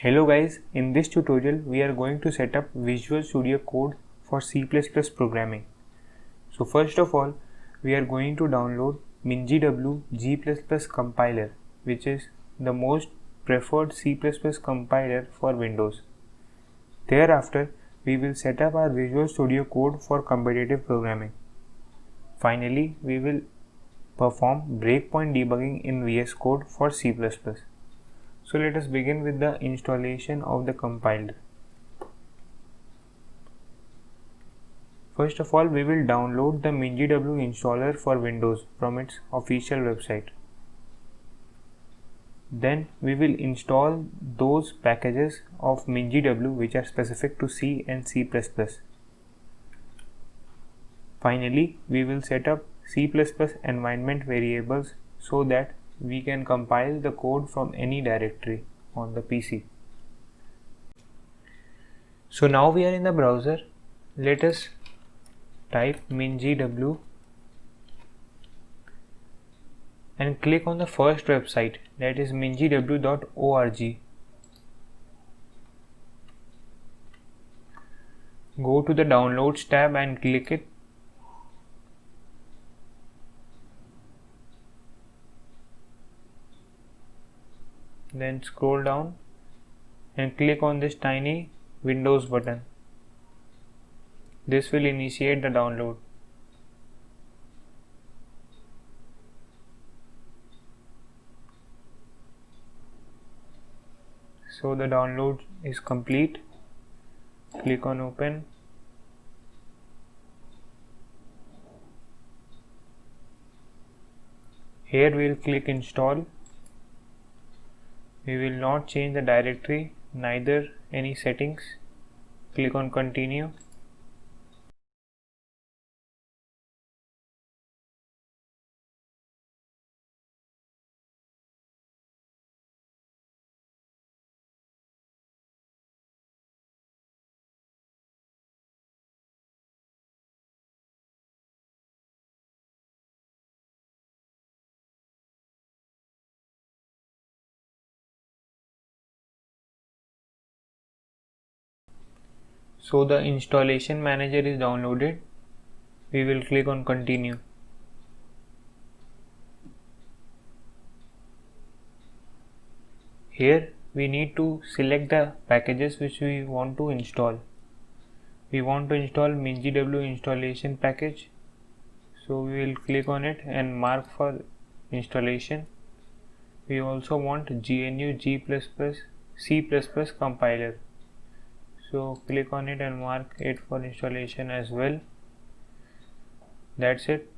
Hello guys, in this tutorial we are going to set up Visual Studio Code for C++ programming. So first of all, we are going to download MinGW G++ compiler, which is the most preferred C++ compiler for Windows. Thereafter, we will set up our Visual Studio Code for competitive programming. Finally, we will perform breakpoint debugging in VS Code for C++. So let us begin with the installation of the compiler. First of all, we will download the MinGW installer for Windows from its official website. Then we will install those packages of MinGW which are specific to C and C++. Finally, we will set up C++ environment variables so that we can compile the code from any directory on the PC. So now we are in the browser. Let us type MinGW and click on the first website, that is mingw.org. Go to the downloads tab and click it. Then scroll down and click on this tiny Windows button. This will initiate the download. So the download is complete. Click on open. Here we will click install. We will not change the directory, neither any settings. Click on continue. So the installation manager is downloaded. We will click on continue. Here we need to select the packages which we want to install. We want to install MinGW installation package. So we will click on it and mark for installation. We also want GNU G++ C++ compiler. So click on it and mark it for installation as well. That's it.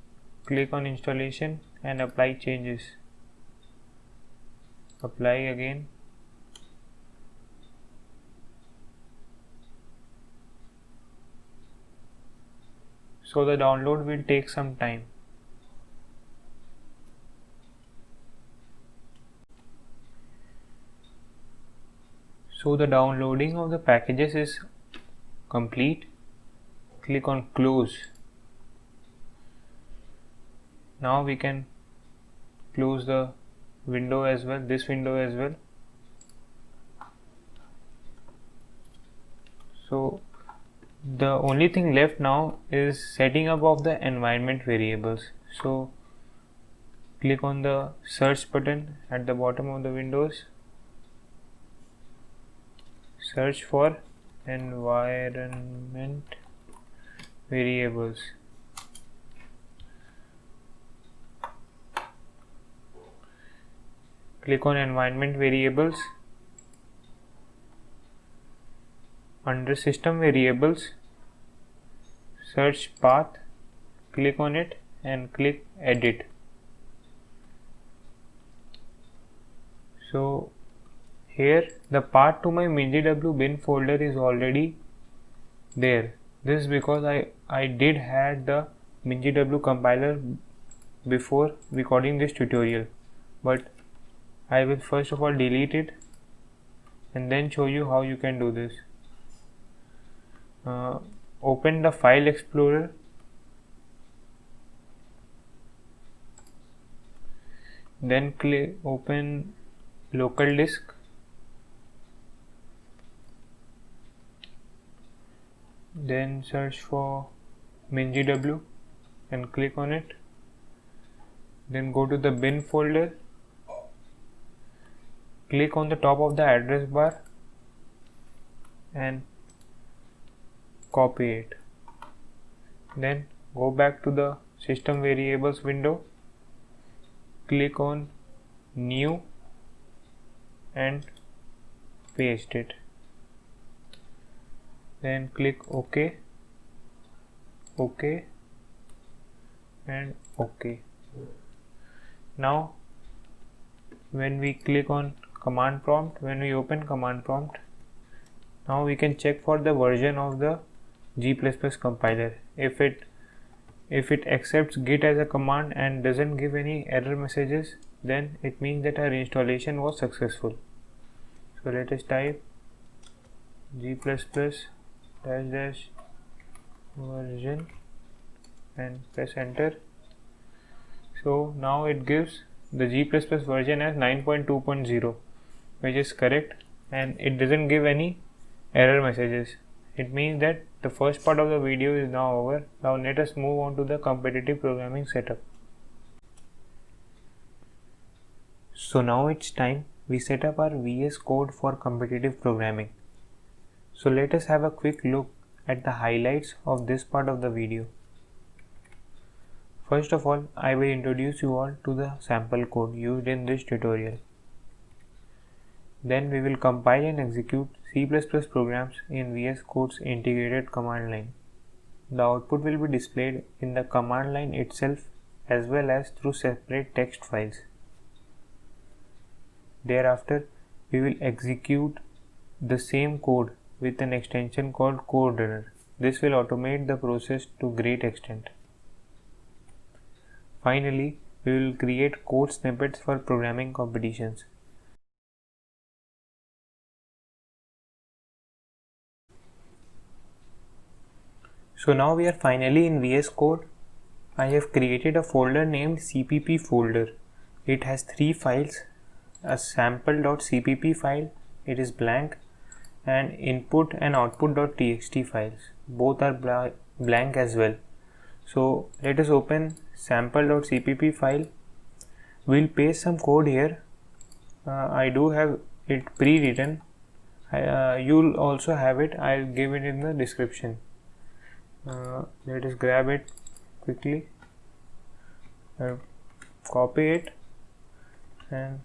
Click on installation and apply changes. Apply again. So the download will take some time. So the downloading of the packages is complete. Click on close. Now we can close the window as well, this window as well. So the only thing left now is setting up of the environment variables. So click on the search button at the bottom of the Windows. Search for environment variables. Click on environment variables. Under system variables, search path, click on it and click edit. So here the path to my MinGW bin folder is already there. This is because I did had the MinGW compiler before recording this tutorial, but I will first of all delete it and then show you how you can do this. Open the file explorer. Then open local disk. then search for MinGW and click on it. Then go to the bin folder, click on the top of the address bar and copy it. Then go back to the system variables window, click on new and paste it. Then click OK, OK and OK. Now when we click on command prompt, when we open command prompt, now we can check for the version of the G++ compiler. If it accepts git as a command and doesn't give any error messages, then it means that our installation was successful. So let us type G++ -- version and press enter. So now it gives the G++ version as 9.2.0, which is correct, and it doesn't give any error messages. It means that the first part of the video is now over. Now let us move on to the competitive programming setup. So now it's time we set up our VS Code for competitive programming. So let us have a quick look at the highlights of this part of the video. First of all, I will introduce you all to the sample code used in this tutorial. Then we will compile and execute C++ programs in VS Code's integrated command line. The output will be displayed in the command line itself as well as through separate text files. Thereafter, we will execute the same code with an extension called CodeRunner. This will automate the process to great extent. Finally, we will create code snippets for programming competitions. So now we are finally in VS Code. I have created a folder named CPP folder. It has 3 files, a sample.cpp file, it is blank, and input and output.txt files. Both are blank as well. So let us open sample.cpp file. We'll paste some code here. I do have it pre-written. You'll also have it. I'll give it in the description. Let us grab it quickly, copy it and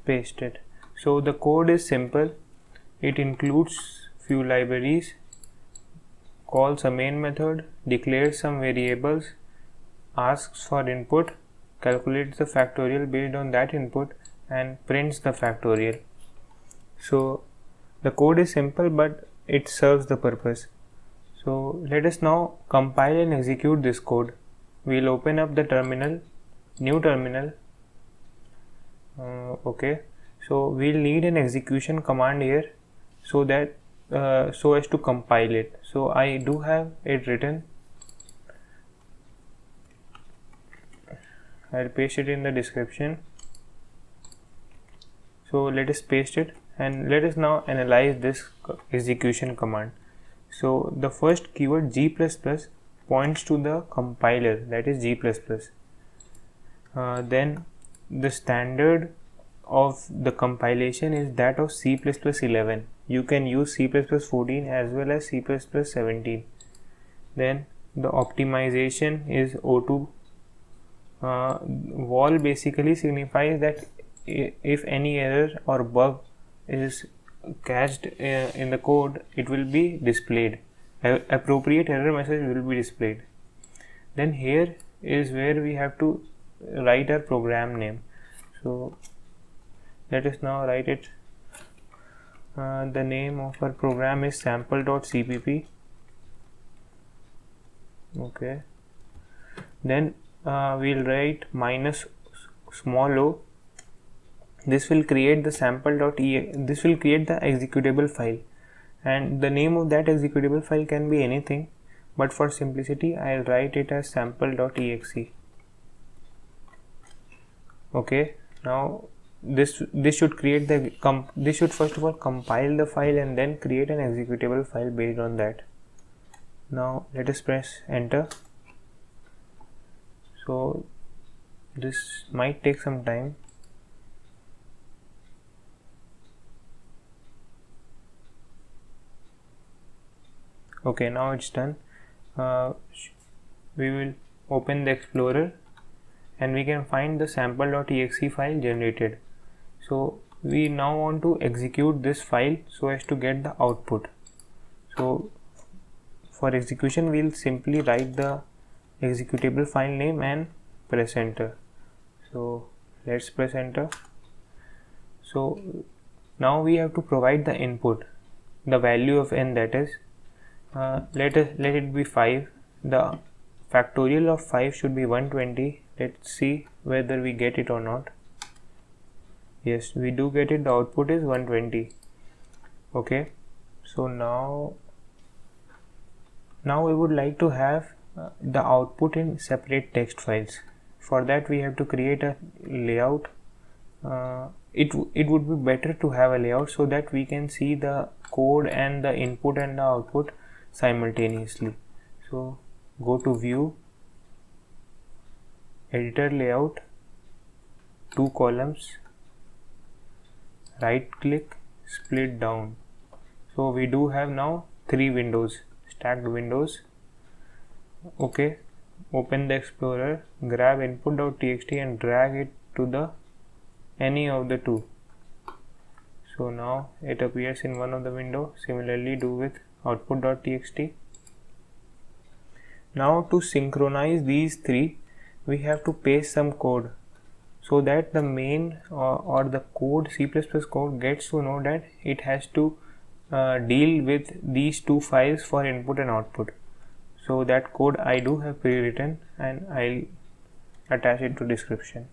paste it. So the code is simple. It includes few libraries, calls a main method, declares some variables, asks for input, calculates the factorial based on that input, and prints the factorial. So the code is simple, but it serves the purpose. So let us now compile and execute this code. We'll open up the terminal, new terminal. Okay, so we'll need an execution command here so that so as to compile it. So I do have it written. I'll paste it in the description. So let us paste it and let us now analyze this execution command. So the first keyword G++ points to the compiler, that is G++. Then the standard of the compilation is that of C++11. You can use C++14 as well as C++17. Then the optimization is O2. Wall basically signifies that if any error or bug is cached in the code, it will be displayed. Appropriate error message will be displayed. Then here is where we have to write our program name. So let us now write it. The name of our program is sample.cpp. Okay. Then we'll write -o. This will create the this will create the executable file, and the name of that executable file can be anything, but for simplicity I'll write it as sample.exe. Okay, now this should create the this should first of all compile the file and then create an executable file based on that. Now let us press enter. So this might take some time. Okay, now it's done. We will open the Explorer and we can find the sample.exe file generated. So we now want to execute this file so as to get the output. So for execution, we'll simply write the executable file name and press enter. So let's press enter. So now we have to provide the input, the value of n, that is let it be 5. The factorial of 5 should be 120. Let's see whether we get it or not. Yes, we do get it. The output is 120. Okay, so now we would like to have the output in separate text files. For that we have to create a layout. It would be better to have a layout so that we can see the code and the input and the output simultaneously. So go to view, editor layout, 2 columns, right click, split down. So we do have now 3 windows, stacked windows. Okay, open the Explorer, grab input.txt and drag it to the any of the 2. So now it appears in one of the window. Similarly do with output.txt. Now to synchronize these 3, we have to paste some code so that the main or the code, C++ code, gets to know that it has to deal with these 2 files for input and output. So that code I do have pre-written and I'll attach it to description.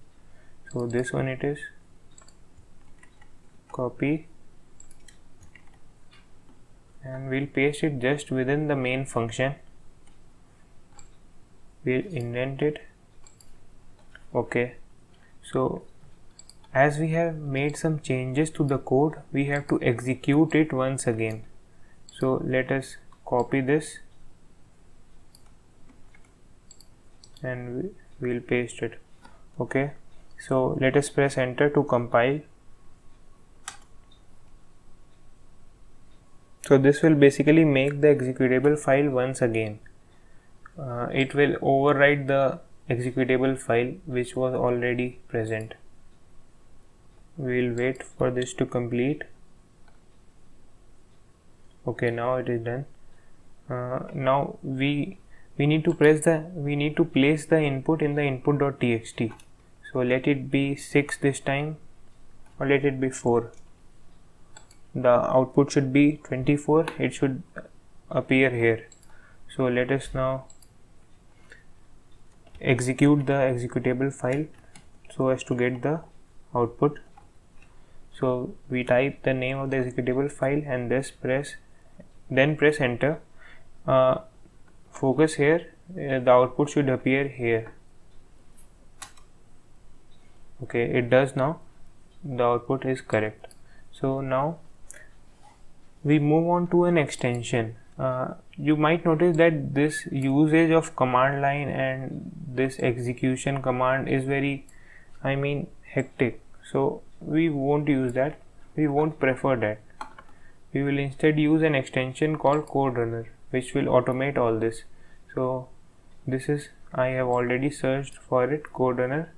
So this one it is. Copy and we'll paste it just within the main function. We'll indent it. Okay, so as we have made some changes to the code, we have to execute it once again. So let us copy this and we'll paste it. Okay, so let us press enter to compile. So this will basically make the executable file once again. It will override the executable file which was already present. We'll wait for this to complete. Okay, now it is done. Now we need to place the input in the input.txt. So let it be 6 this time, or let it be 4. The output should be 24. It should appear here. So let us now execute the executable file so as to get the output. So we type the name of the executable file and then press enter. Focus here. The output should appear here. Okay, it does now. The output is correct. So now we move on to an extension. You might notice that this usage of command line and this execution command is very, hectic. So we won't use that. We won't prefer that. We will instead use an extension called CodeRunner, which will automate all this. So this is, I have already searched for it, CodeRunner,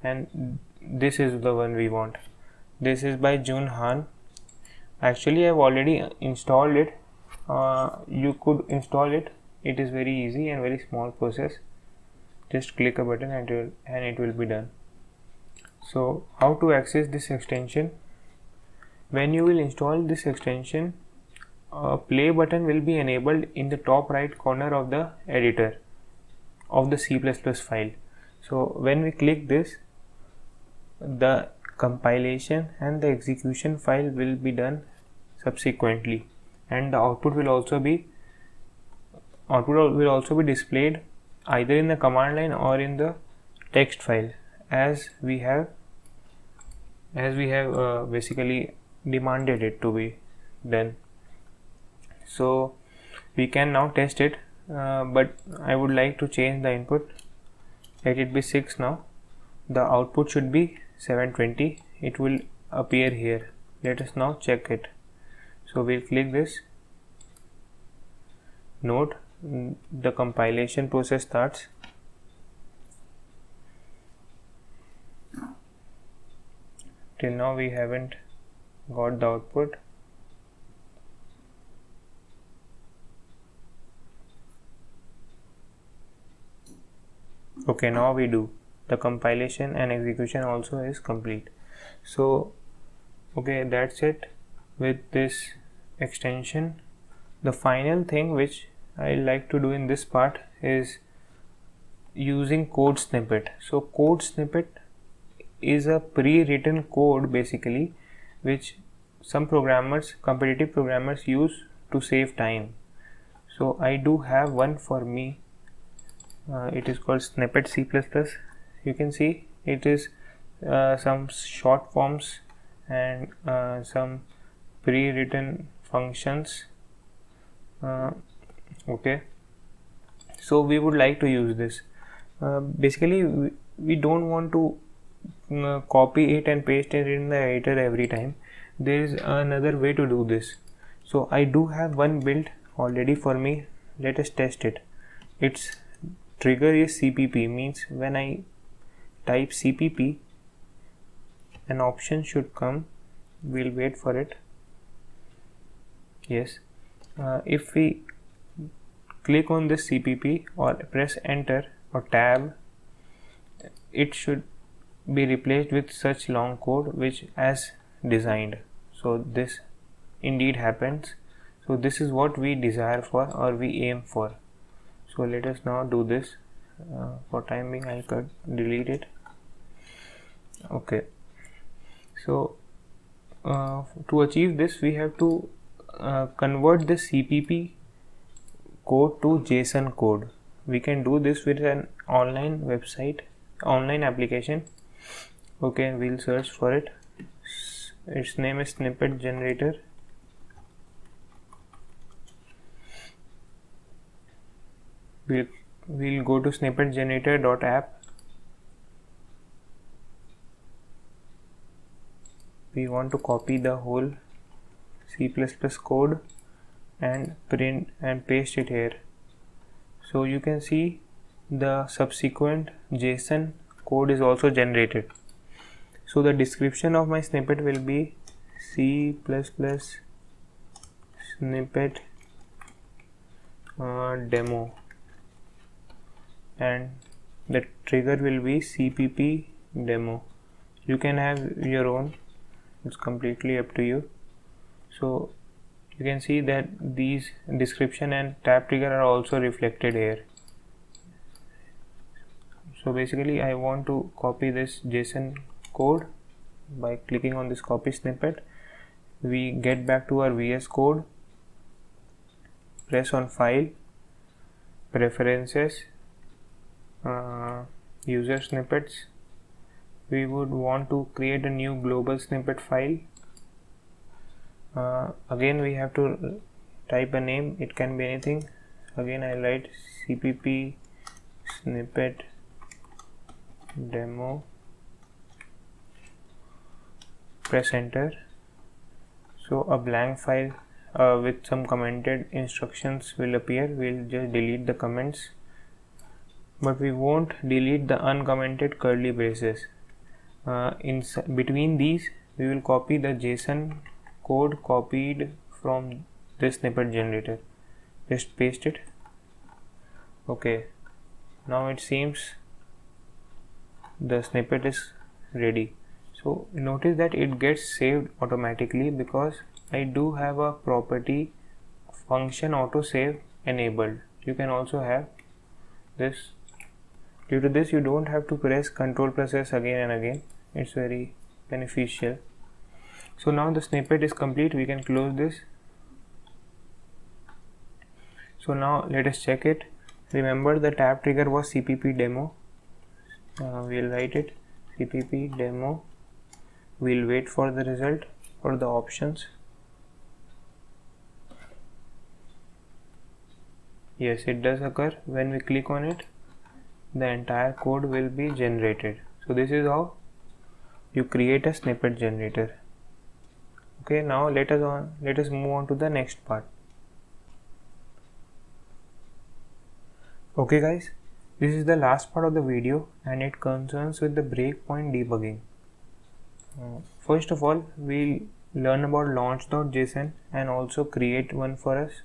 and this is the one we want. This is by Jun Han. Actually I have already installed it. You could install it. It is very easy and very small process. Just click a button and it will be done. So how to access this extension? When you will install this extension, a play button will be enabled in the top right corner of the editor of the C++ file. So when we click this, the compilation and the execution file will be done subsequently, and the output will also be displayed either in the command line or in the text file as we have basically demanded it to be done. So we can now test it. but I would like to change the input. Let it be 6 now. The output should be 720. It will appear here. Let us now check it. So we'll click this. Note the compilation process starts. Till now we haven't got the output. Okay, now we do. The compilation and execution also is complete. So okay, that's it with this extension. The final thing which I like to do in this part is using code snippet. So code snippet is a pre-written code basically, which some programmers, competitive programmers, use to save time. So I do have one for me. It is called snippet C++. You can see it is some short forms and some pre-written functions. Okay, so we would like to use this. Basically we don't want to copy it and paste it in the editor every time. There is another way to do this. So I do have one build already for me. Let us test it. Its trigger is CPP, means when I type CPP an option should come. We'll wait for it. Yes, if we click on this CPP or press enter or tab, it should be replaced with such long code which as designed. So this indeed happens. So this is what we desire for or we aim for. So let us now do this. For time being I could delete it. Okay, so to achieve this we have to convert the CPP code to JSON code. We can do this with an online website, online application. Okay, we'll search for it. Its name is Snippet Generator. We'll go to snippetgenerator.app. We want to copy the whole C++ code and print and paste it here. So you can see the subsequent JSON code is also generated. So the description of my snippet will be C++ snippet demo, and the trigger will be CPP demo. You can have your own, it's completely up to you. So you can see that these description and tab trigger are also reflected here. So basically I want to copy this JSON code. By clicking on this copy snippet, we get back to our VS Code, press on file, preferences, user snippets. We would want to create a new global snippet file. Again we have to type a name, it can be anything. Again I write CPP snippet demo, press enter. So a blank file with some commented instructions will appear. We'll just delete the comments, but we won't delete the uncommented curly braces. In between these we will copy the JSON code copied from this snippet generator. Just paste it. Okay, now it seems the snippet is ready. So notice that it gets saved automatically because I do have a property function autosave enabled. You can also have this. Due to this you don't have to press Ctrl+S again and again. It's very beneficial. So now the snippet is complete. We can close this. So now let us check it. Remember the tab trigger was CPP demo. We'll write it CPP demo. We'll wait for the result or the options. Yes, it does occur. When we click on it, the entire code will be generated. So this is how you create a snippet generator. Okay, now let us move on to the next part. Okay guys, this is the last part of the video and it concerns with the breakpoint debugging. First of all, we'll learn about launch.json and also create one for us.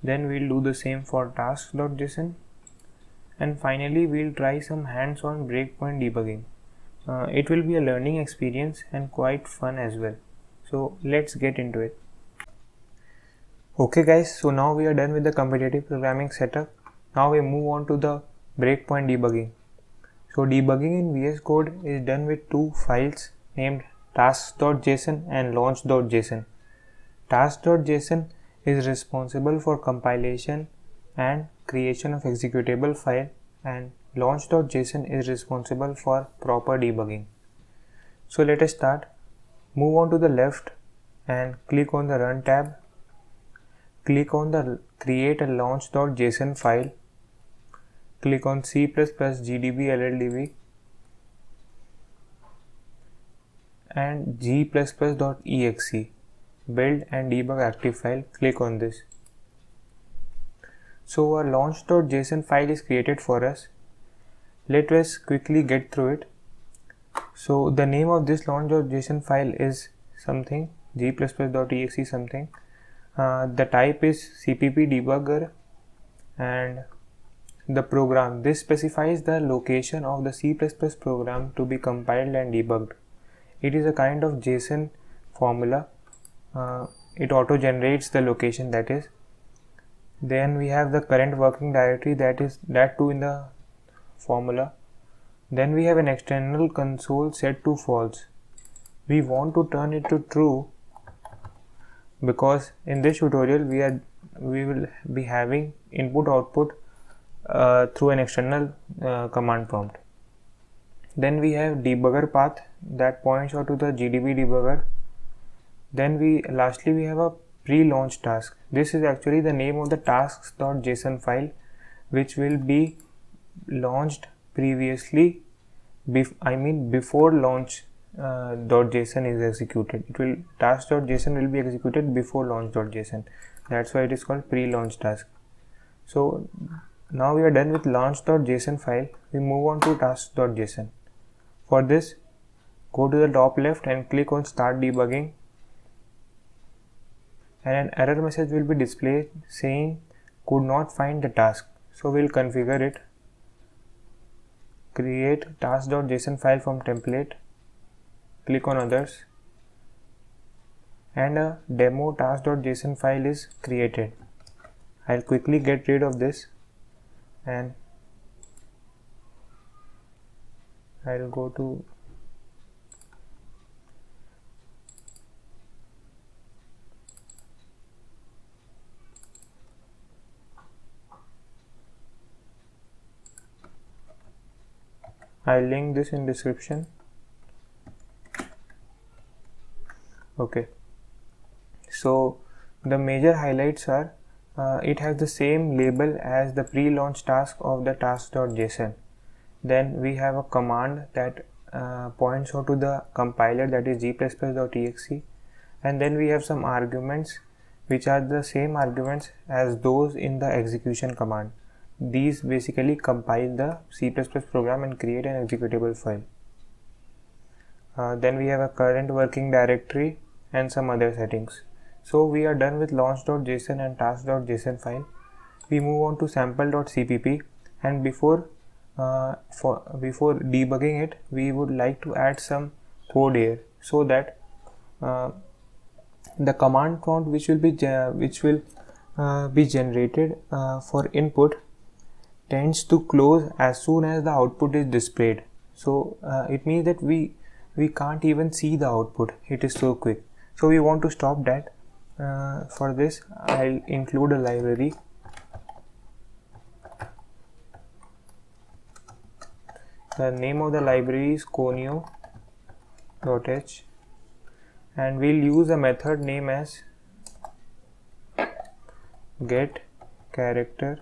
Then we'll do the same for tasks.json, and finally we'll try some hands-on breakpoint debugging. It will be a learning experience and quite fun as well. So let's get into it. Okay guys, so now we are done with the competitive programming setup. Now we move on to the breakpoint debugging. So debugging in VS Code is done with two files named tasks.json and launch.json. Task.json is responsible for compilation and creation of executable file, and launch.json is responsible for proper debugging. So let us start. Move on to the left and click on the Run tab. Click on the Create a launch.json file. Click on C++ GDB LLDB and g++.exe. Build and debug active file. Click on this. So our launch.json file is created for us. Let us quickly get through it. So the name of this launch.json file is something, g++.exe something. The type is CPP debugger, and the program, this specifies the location of the C++ program to be compiled and debugged. It is a kind of JSON formula. It auto generates the location, that is. Then we have the current working directory, that too in the formula. Then we have an external console set to false. We want to turn it to true because in this tutorial we will be having input output through an external command prompt. Then we have debugger path that points out to the GDB debugger. Then lastly we have a pre-launch task. This is actually the name of the tasks.json file which will be launched previously, before launch.json is executed. Task.json will be executed before launch.json. That's why it is called pre-launch task. So now we are done with launch.json file. We move on to task.json. For this, go to the top left and click on Start Debugging, and an error message will be displayed saying could not find the task. So we'll configure it. Create task.json file from template. Click on others, and a demo task.json file is created. I'll quickly get rid of this and I'll go to I'll link this in description. Okay, so the major highlights are it has the same label as the pre-launch task of the task.json. Then we have a command that points out to the compiler, that is g++.exe, and then we have some arguments which are the same arguments as those in the execution command. These basically compile the C++ program and create an executable file. Then we have a current working directory and some other settings. So we are done with launch.json and task.json file. We move on to sample.cpp, and before debugging it, we would like to add some code here so that the command prompt which will be generated for input tends to close as soon as the output is displayed. So it means that we can't even see the output, it is so quick. So we want to stop that. For this, I'll include a library. The name of the library is conio.h, and we'll use a method name as get character.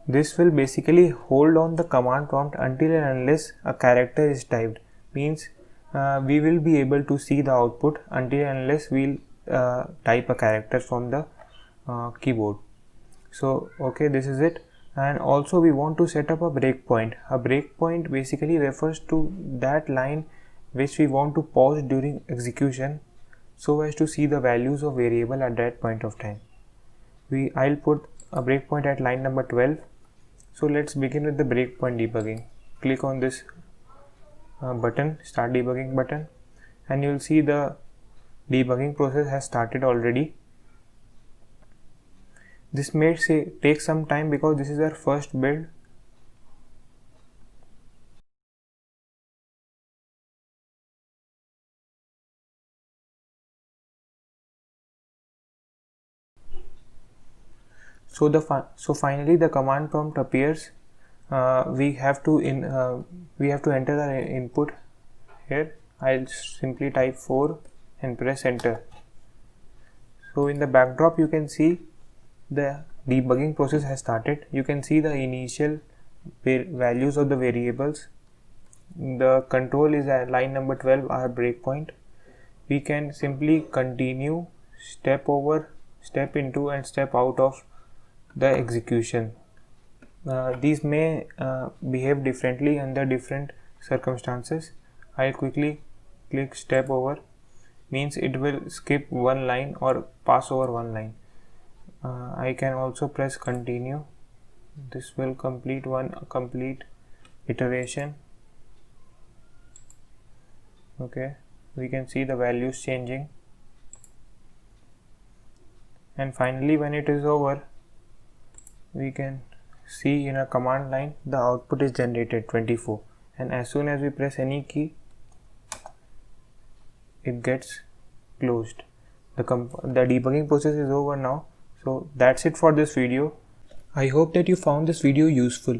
This will basically hold on the command prompt until and unless a character is typed. Means we will be able to see the output until and unless we'll type a character from the keyboard. So okay, this is it. And also we want to set up a breakpoint. A breakpoint basically refers to that line which we want to pause during execution so as to see the values of variable at that point of time. I'll put a breakpoint at line number 12. So let's begin with the breakpoint debugging. Click on this button, start debugging button, and you'll see the debugging process has started already. This may take some time because this is our first build. So finally the command prompt appears. We have to enter the input here. I'll simply type 4 and press enter. So in the backdrop you can see the debugging process has started. You can see the initial values of the variables. The control is at line number 12, our breakpoint. We can simply continue, step over, step into and step out of the execution. These may behave differently under different circumstances. I'll quickly click step over, means it will skip one line or pass over one line. I can also press continue. This will complete one complete iteration. Okay, we can see the values changing, and finally when it is over we can see in a command line the output is generated 24, and as soon as we press any key it gets closed. The debugging process is over now. So that's it for this video. I hope that you found this video useful.